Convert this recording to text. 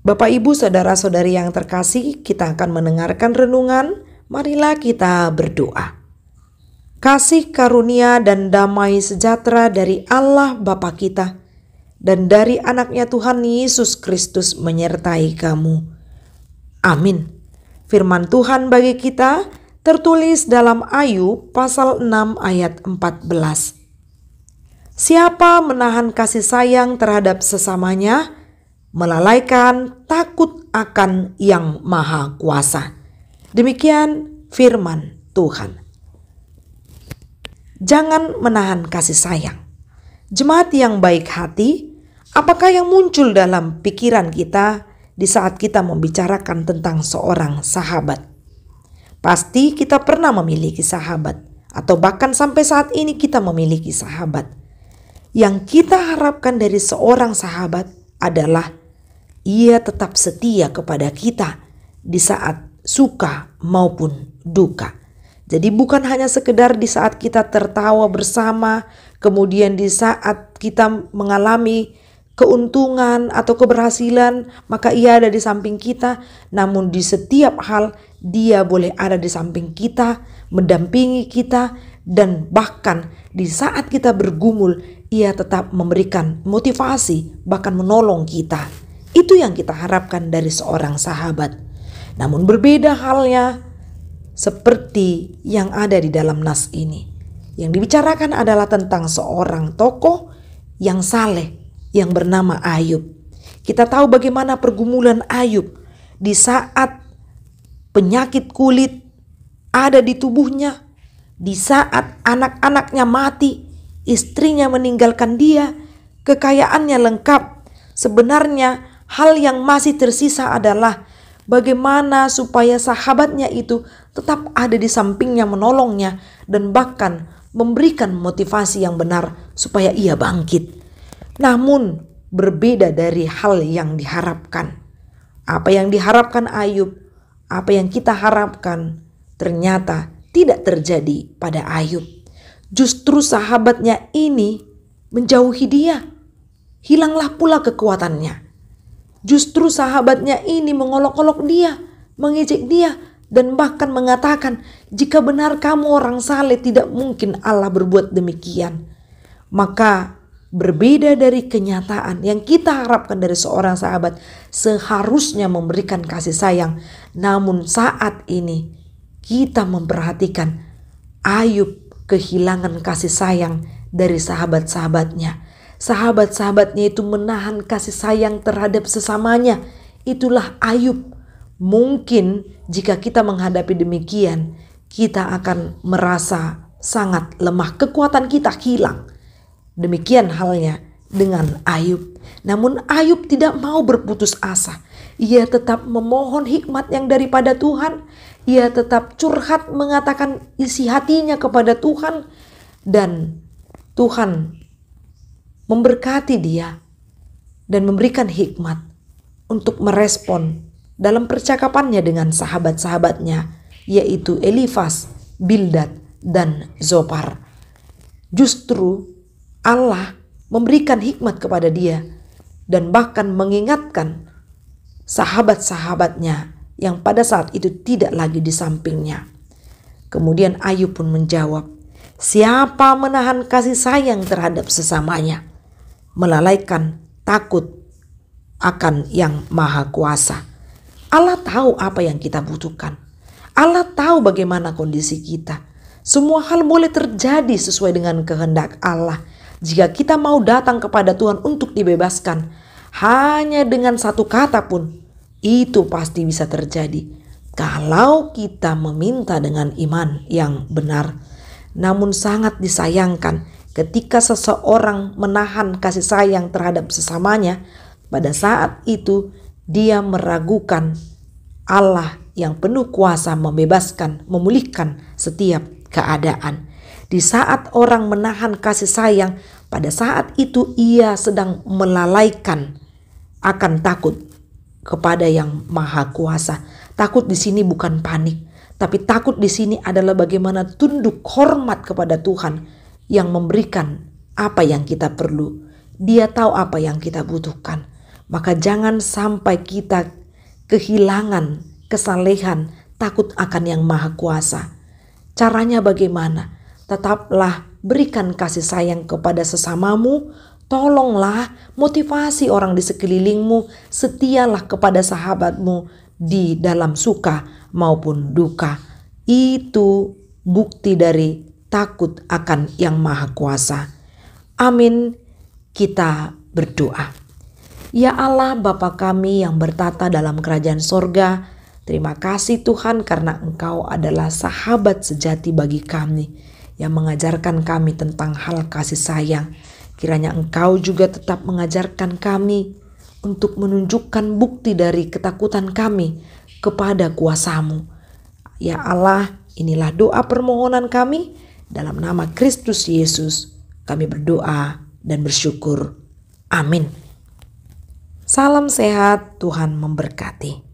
Bapak, Ibu, saudara-saudari yang terkasih, kita akan mendengarkan renungan. Marilah kita berdoa. Kasih karunia dan damai sejahtera dari Allah Bapa kita dan dari anaknya Tuhan Yesus Kristus menyertai kamu. Amin. Firman Tuhan bagi kita tertulis dalam Ayub pasal 6 ayat 14. Siapa menahan kasih sayang terhadap sesamanya, melalaikan takut akan Yang Maha Kuasa. Demikian firman Tuhan. Jangan menahan kasih sayang. Jemaat yang baik hati, apakah yang muncul dalam pikiran kita di saat kita membicarakan tentang seorang sahabat? Pasti kita pernah memiliki sahabat, atau bahkan sampai saat ini kita memiliki sahabat. Yang kita harapkan dari seorang sahabat adalah ia tetap setia kepada kita di saat suka maupun duka. Jadi bukan hanya sekedar di saat kita tertawa bersama, kemudian di saat kita mengalami keuntungan atau keberhasilan, maka ia ada di samping kita. Namun di setiap hal dia boleh ada di samping kita, mendampingi kita, dan bahkan di saat kita bergumul, ia tetap memberikan motivasi, bahkan menolong kita. Itu yang kita harapkan dari seorang sahabat. Namun berbeda halnya seperti yang ada di dalam nas ini. Yang dibicarakan adalah tentang seorang tokoh yang saleh yang bernama Ayub. Kita tahu bagaimana pergumulan Ayub di saat penyakit kulit ada di tubuhnya, di saat anak-anaknya mati, istrinya meninggalkan dia, kekayaannya lengkap. Sebenarnya hal yang masih tersisa adalah bagaimana supaya sahabatnya itu tetap ada di sampingnya menolongnya dan bahkan memberikan motivasi yang benar supaya ia bangkit. Namun berbeda dari hal yang diharapkan. Apa yang diharapkan Ayub, apa yang kita harapkan ternyata tidak terjadi pada Ayub. Justru sahabatnya ini menjauhi dia. Hilanglah pula kekuatannya. Justru sahabatnya ini mengolok-olok dia, mengejek dia, dan bahkan mengatakan, jika benar kamu orang saleh, tidak mungkin Allah berbuat demikian. Maka berbeda dari kenyataan yang kita harapkan dari seorang sahabat, seharusnya memberikan kasih sayang. Namun saat ini kita memperhatikan Ayub kehilangan kasih sayang dari sahabat-sahabatnya. Sahabat-sahabatnya itu menahan kasih sayang terhadap sesamanya. Itulah Ayub. Mungkin jika kita menghadapi demikian, kita akan merasa sangat lemah. Kekuatan kita hilang. Demikian halnya dengan Ayub. Namun Ayub tidak mau berputus asa. Ia tetap memohon hikmat yang daripada Tuhan. Ia tetap curhat mengatakan isi hatinya kepada Tuhan. Dan Tuhan memberkati dia dan memberikan hikmat untuk merespon dalam percakapannya dengan sahabat-sahabatnya, yaitu Elifas, Bildad, dan Zopar. Justru Allah memberikan hikmat kepada dia dan bahkan mengingatkan sahabat-sahabatnya yang pada saat itu tidak lagi di sampingnya. Kemudian Ayub pun menjawab, siapa menahan kasih sayang terhadap sesamanya, melalaikan takut akan Yang Maha Kuasa. Allah tahu apa yang kita butuhkan. Allah tahu bagaimana kondisi kita. Semua hal boleh terjadi sesuai dengan kehendak Allah. Jika kita mau datang kepada Tuhan untuk dibebaskan, hanya dengan satu kata pun, itu pasti bisa terjadi. Kalau kita meminta dengan iman yang benar. Namun sangat disayangkan ketika seseorang menahan kasih sayang terhadap sesamanya, pada saat itu dia meragukan Allah yang penuh kuasa membebaskan, memulihkan setiap keadaan. Di saat orang menahan kasih sayang, pada saat itu ia sedang melalaikan akan takut kepada Yang Maha Kuasa. Takut di sini bukan panik, tapi takut di sini adalah bagaimana tunduk hormat kepada Tuhan yang memberikan apa yang kita perlu. Dia tahu apa yang kita butuhkan. Maka jangan sampai kita kehilangan kesalehan takut akan Yang Maha Kuasa. Caranya bagaimana? Tetaplah berikan kasih sayang kepada sesamamu. Tolonglah motivasi orang di sekelilingmu. Setialah kepada sahabatmu di dalam suka maupun duka. Itu bukti dari takut akan Yang Maha Kuasa. Amin. Kita berdoa. Ya Allah Bapa kami yang bertata dalam kerajaan sorga, terima kasih Tuhan karena Engkau adalah sahabat sejati bagi kami yang mengajarkan kami tentang hal kasih sayang. Kiranya Engkau juga tetap mengajarkan kami untuk menunjukkan bukti dari ketakutan kami kepada kuasa-Mu. Ya Allah, inilah doa permohonan kami dalam nama Kristus Yesus. Kami berdoa dan bersyukur. Amin. Salam sehat, Tuhan memberkati.